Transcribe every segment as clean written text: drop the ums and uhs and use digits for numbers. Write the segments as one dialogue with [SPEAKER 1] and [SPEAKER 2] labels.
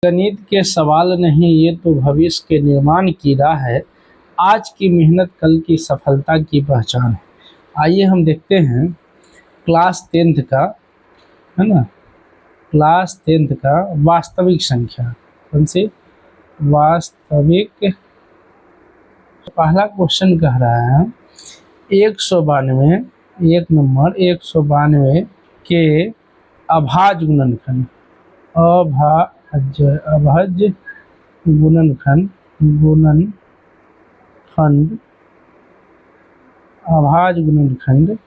[SPEAKER 1] गणित के सवाल नहीं, ये तो भविष्य के निर्माण की राह है। आज की मेहनत कल की सफलता की पहचान है। आइए हम देखते हैं क्लास 10th का, है ना, क्लास 10th का वास्तविक संख्या। कौन सी? वास्तविक। पहला क्वेश्चन कह रहा है 192, एक नंबर 192 के अभाज्य गुणनखंड। अभाज्य गुणनखंड अभाज्य गुणनखंड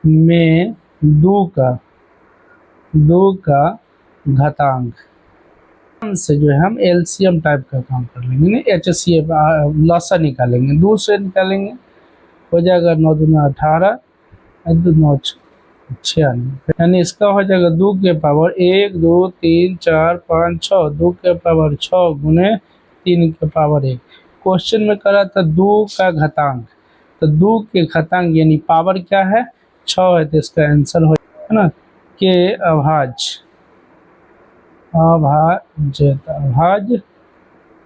[SPEAKER 1] में दो का घातांक से जो है हम एलसीएम टाइप का काम कर लेंगे, नहीं एचसीएफ लसा निकालेंगे, 2 से निकालेंगे, हो जाएगा 9 दूना 18, 2 9 96, यानी इसका हो जाएगा 2 के पावर 1 2 3 4 5 6, 2 के पावर 6 गुने 3 के पावर 1। क्वेश्चन में करा था 2 का घातांक, तो 2 के घातांक यानी पावर क्या है 6 है, तो इसका आंसर हो है ना के अभाज्य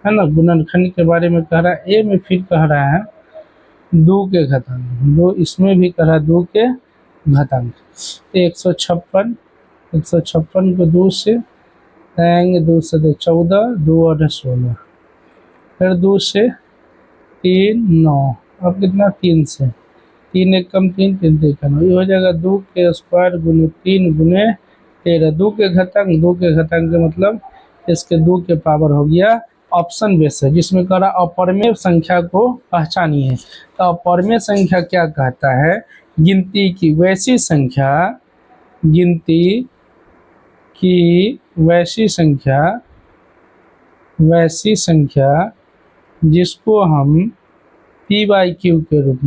[SPEAKER 1] है ना गुणनखंड के बारे में कह रहा है। ए में फिर कह रहा है 2 के घातांक, 2 इसमें भी कह रहा है 2 के घातांक। 156 को 2 से आएंगे, 2 से 14, 2 और 16, फिर 2 से 3 9, अब कितना 3 से 3 एक कम 3 3 3 कम, ये हो जाएगा 2 के स्क्वायर गुने 3 गुने 13। 2 के घातांक का मतलब इसके 2 के पावर हो गया। ऑप्शन बेस है जिसमें कह रहा अपरमेय संख्या को पहचानिए, तो अपरमेय संख्या क्या कहता है? गिनती की वैसी संख्या जिसको हम पी बाई क्यू के रूप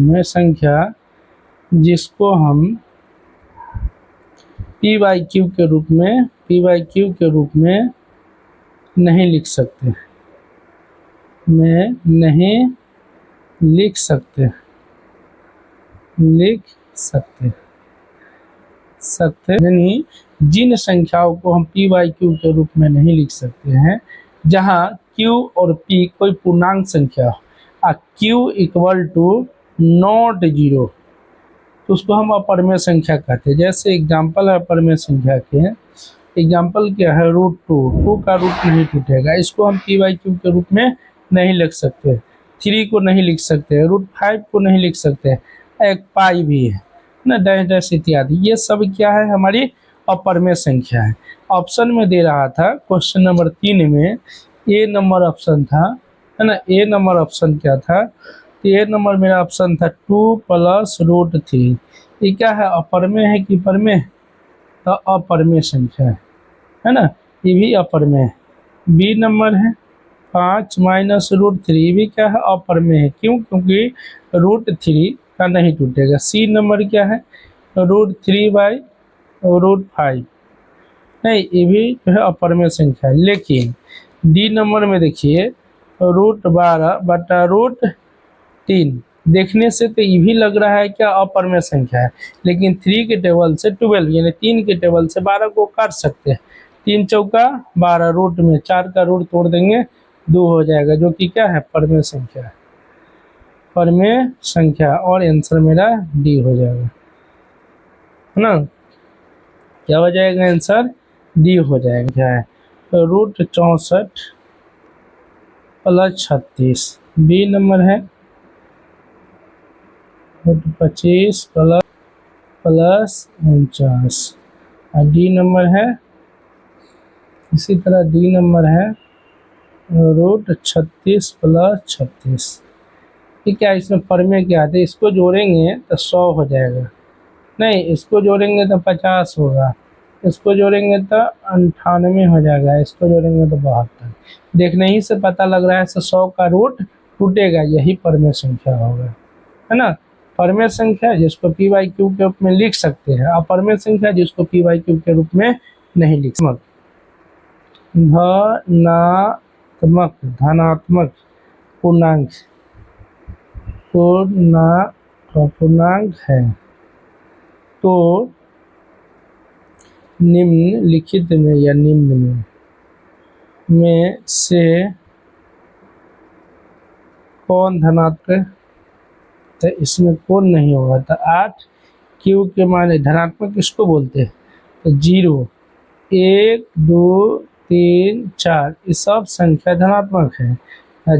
[SPEAKER 1] में पी बाई क्यू के रूप में नहीं लिख सकते, यानी जिन संख्याओं को हम पी बाई क्यू के रूप में नहीं लिख सकते हैं, जहां क्यू और पी कोई पूर्णांक संख्या हो, क्यू इक्वल टू नॉट 0, तो उसको हम अपरमेय संख्या कहते हैं। जैसे एग्जाम्पल है अपरमेय संख्या के, एग्जाम्पल क्या है रूट 2 का रूट नहीं टूटेगा, इसको हम पी बाई क्यू के रूप में नहीं लिख सकते। 3 को नहीं लिख सकते, √5 को नहीं लिख सकते, एक पाई भी है ना, डैश डैश इत्यादि, ये सब क्या है हमारी अपरमेय संख्या है। ऑप्शन में दे रहा था क्वेश्चन नंबर 3 में ए नंबर ऑप्शन था, है ना, ए नंबर ऑप्शन क्या था? तो ए नंबर मेरा ऑप्शन था 2 + √3। ये क्या है, अपरमेय है कि परमेय? तो अपरमेय संख्या है ना, ये भी अपरमेय है। बी नंबर है 5 - √3, भी क्या है अपरमेय है, क्यों? क्योंकि √3 का नहीं टूटेगा। सी नंबर क्या है √3/√5, नहीं, ये भी जो है अपरमेय संख्या है। लेकिन डी नंबर में देखिए √12/√3, देखने से तो ये भी लग रहा है क्या अपरमेय संख्या है, लेकिन 3 के टेबल से 12 यानी 3 के टेबल से 12 को काट सकते हैं। 3 चौका 12, रूट में 4 का रूट तोड़ देंगे 2 हो जाएगा, जो कि क्या है परमेय संख्या, और आंसर मेरा डी हो जाएगा, है ना। क्या हो जाएगा आंसर? डी हो जाएगा। क्या है तो √64 + 36, बी नंबर है √25 + 49, और डी नंबर है इसी तरह, डी नंबर है √36 + 36। ठीक है, इसमें परमेय क्या आते हैं, इसको जोड़ेंगे तो 100 हो जाएगा, नहीं इसको जोड़ेंगे तो 50 होगा, इसको जोड़ेंगे तो 98 हो जाएगा, इसको जोड़ेंगे तो 72। देखने ही से पता लग रहा है 100 का रूट टूटेगा, यही परमेय संख्या होगा, है ना। परमेय संख्या जिसको पी बाई क्यू के रूप में लिख सकते हैं, अपरमेय संख्या जिसको पी बाई क्यू के रूप में नहीं लिख सकते। धनात्मक पूर्णांक है तो निम्नलिखित में या निम्न में से कौन धनात्मक, तो इसमें कौन नहीं होगा, तो 8 क्यू के मान धनात्मक किसको बोलते हैं, तो 0 1 2 3 4 ये सब संख्या धनात्मक है।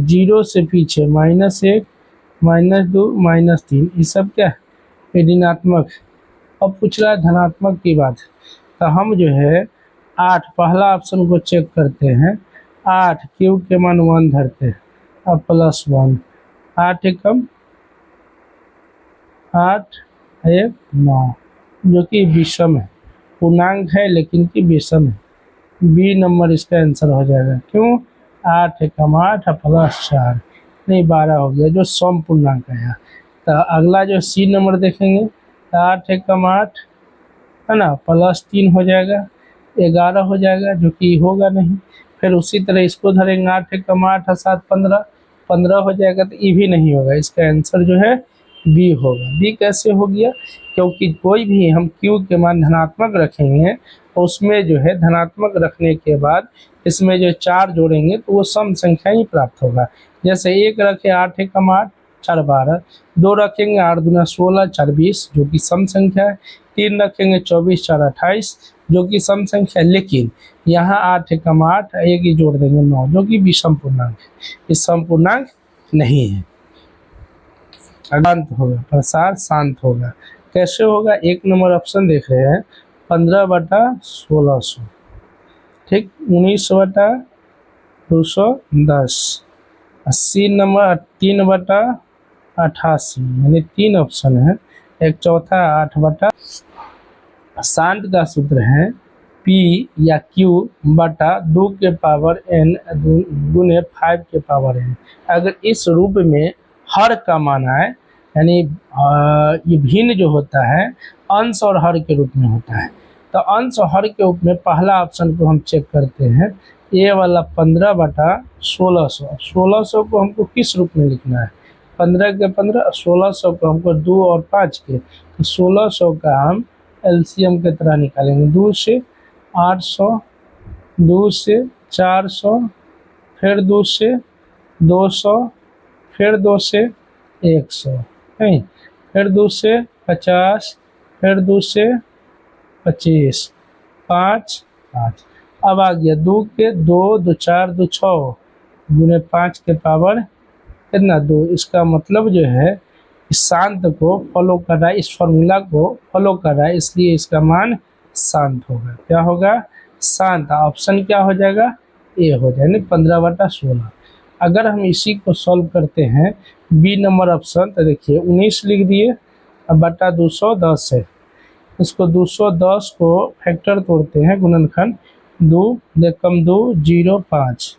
[SPEAKER 1] 0 से पीछे -1 -2 -3 ये सब क्या है, ये ऋणात्मक। अब पूछ रहा है धनात्मक की बात, तो हम जो है 8 पहला ऑप्शन को चेक करते हैं। 8 क्यू के मान 1 धरते हैं, अब +1 8 एकम 8 1 9 जो कि विषम है, पूर्णांक है लेकिन कि विषम है। बी नंबर इसका आंसर हो जाएगा। क्यों, 8 एकम 8 +4 नहीं 12 हो गया जो सम पूर्णांक है। तो अगला जो सी नंबर देखेंगे, 8 एकम 8 है ना +3 हो जाएगा, 11 हो जाएगा जो कि होगा नहीं। फिर उसी तरह इसको धरेंगे, 8 एकम 8 7 15 15 हो जाएगा, तो ये भी नहीं होगा। इसका आंसर जो है बी होगा। बी कैसे हो गया, क्योंकि कोई भी हम क्यू के मान धनात्मक रखेंगे तो उसमें जो है धनात्मक रखने के बाद इसमें जो 4 जोड़ेंगे तो वो सम संख्या ही प्राप्त होगा। जैसे 1 रखे 8 एकम 8 4 12, 2 रखेंगे 8 दूना 16 4 20 जो कि सम संख्या है, 3 रखेंगे 24 4 28 जो कि सम संख्या है। लेकिन यहाँ 8 एकम 8 एक ही जोड़ देंगे 9 जो कि विषम पूर्णांक है, इस सम पूर्णांक नहीं है। शांत होगा, प्रसार शांत होगा। कैसे होगा, 1 नंबर ऑप्शन देख रहे हैं 15/1600, ठीक 19/210, 80 नंबर 3/88 यानी 3 ऑप्शन है, एक चौथा 8 शांत का सूत्र है P या Q बटा 2 के पावर n गुने 5 के पावर n। अगर इस रूप में हर का मान आए, यानी ये भिन्न जो होता है अंश और हर के रूप में होता है, तो अंश और हर के रूप में पहला ऑप्शन को हम चेक करते हैं, ये वाला 15/1600। 1600 को हमको किस रूप में लिखना है, 15 के 15, 1600 को हमको 2 और 5 के, तो 1600 का हम एलसीएम की तरह निकालेंगे। 2 से 800, 2 से 400, फिर 2 से 200, फिर 2 से 100, नहीं फिर 2 से 50, फिर 2 से 25, 5 5। अब आ गया 2 के 2 2 4 2 6 गुने 5 के पावर कितना 2। इसका मतलब जो है इस शांत को फॉलो कर रहा है, इस फॉर्मूला को फॉलो कर रहा है, इसलिए इसका मान शांत होगा। क्या होगा, शांत। ऑप्शन क्या हो जाएगा, ए हो जाएगा, 15/16। अगर हम इसी को सॉल्व करते हैं बी नंबर ऑप्शन, तो देखिए 19 लिख दिए, अब बटा 210 है, इसको 210 को फैक्टर तोड़ते हैं, गुणनखंड 2 कम 2 0 5,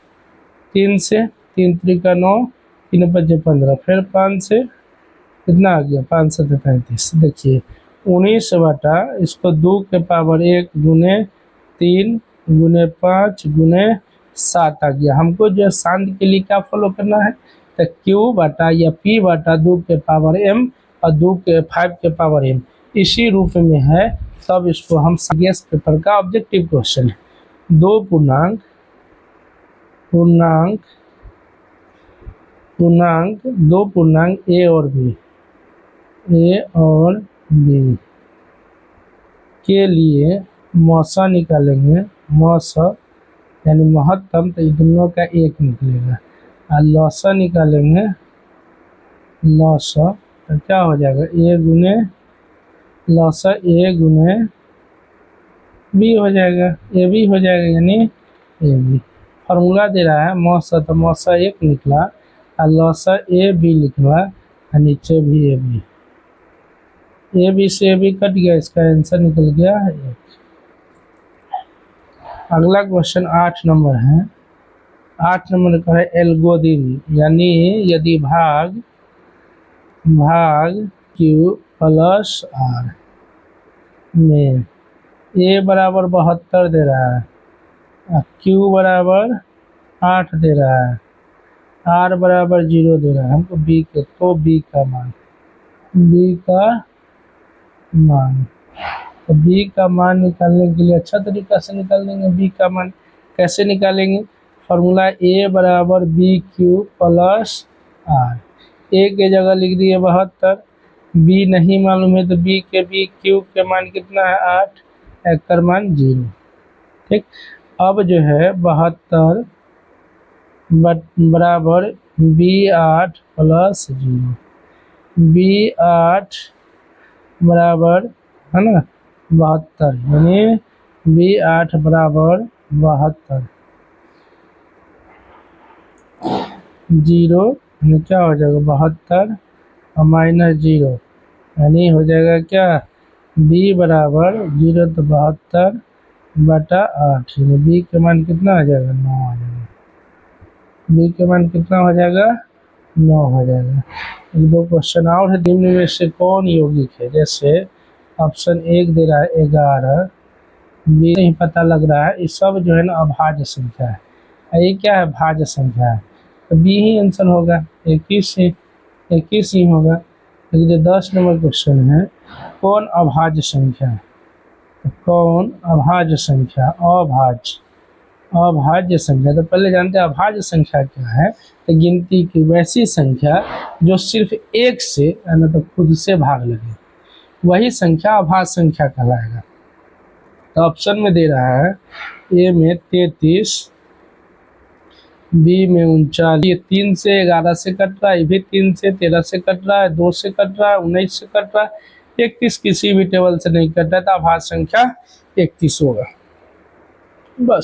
[SPEAKER 1] 3 से 3 त्रिका 9, 3 5 15, फिर 5 से कितना आ गया 5 7 35। देखिए 19 बटा इसको 2 के पावर 1 गुने 3 गुने 5 गुने 7 आ गया। हमको जो शांत के लिए क्या फॉलो करना है, तो क्यू बटा या पी बटा 2 के पावर m और 2 के 5 के पावर m इसी रूप में है। तब इसको हम सीएस पेपर का ऑब्जेक्टिव क्वेश्चन है, दो पूर्णांक दो पूर्णांक ए और बी के लिए मौसा निकालेंगे, मौसा यानी महत्तम, तो इन दोनों का एक निकलेगा, और लौसा निकालेंगे, लौसा तो क्या हो जाएगा ए गुने लौसा ए गुने बी हो जाएगा, ए बी हो जाएगा, यानी ए बी। फार्मूला दे रहा है मौसा, तो मौसा एक निकला और लौसा ए बी निकला और नीचे भी ए बी से ए बी कट गया, इसका आंसर निकल गया 1। अगला क्वेश्चन 8 नंबर है। 8 नंबर का है एल्गोरिथम, यानी यदि भाग क्यू प्लस आर में ए बराबर 72 दे रहा है, क्यू बराबर 8 दे रहा है, आर बराबर 0 दे रहा है हमको बी के, तो बी का मान तो बी का मान निकालने के लिए अच्छा तरीका से निकाल देंगे। बी का मान कैसे निकालेंगे, फार्मूला ए बराबर बी क्यू प्लस आर। ए के जगह लिख दिए 72, बी नहीं मालूम है तो बी क्यू के मान कितना है 8, एक का मान 0। ठीक, अब जो है 72 बराबर B8 प्लस 0, B8 बराबर है ना 72, यानी B8 बराबर 72, 0 यानी क्या हो जाएगा 72 और माइनस 0 यानी हो जाएगा क्या B बराबर 0 तो 72 बटा 8, यानी B के मान कितना आ जाएगा 9 आ जाएगा। B के मान कितना हो जाएगा 9 हो जाएगा। एक दो क्वेश्चन और है, निम्न में से कौन यौगिक है? जैसे ऑप्शन 1 दे रहा है 11, बी नहीं पता लग रहा है, ये सब जो है ना अभाज्य संख्या है। ये क्या है भाज्य संख्या है, तो बी ही आंसर होगा, 21 ही होगा। लेकिन जो 10 नंबर क्वेश्चन है कौन अभाज्य संख्या है, तो कौन अभाज्य संख्या, अभाज्य संख्या। तो पहले जानते हैं अभाज्य संख्या क्या है, तो गिनती की वैसी संख्या जो सिर्फ एक से यानी तो खुद से भाग लगे, वही संख्या अभाज्य संख्या कहलाएगा। तो ऑप्शन में दे रहा है ए में 33, बी में 39, ये 3 से 11 से कट रहा है, ये भी 3 से 13 से कट रहा है, 2 से कट रहा है, 19 से कट रहा है, 31 किसी भी टेबल से नहीं कट रहा है, तो अभाज्य संख्या 31 होगा। बस।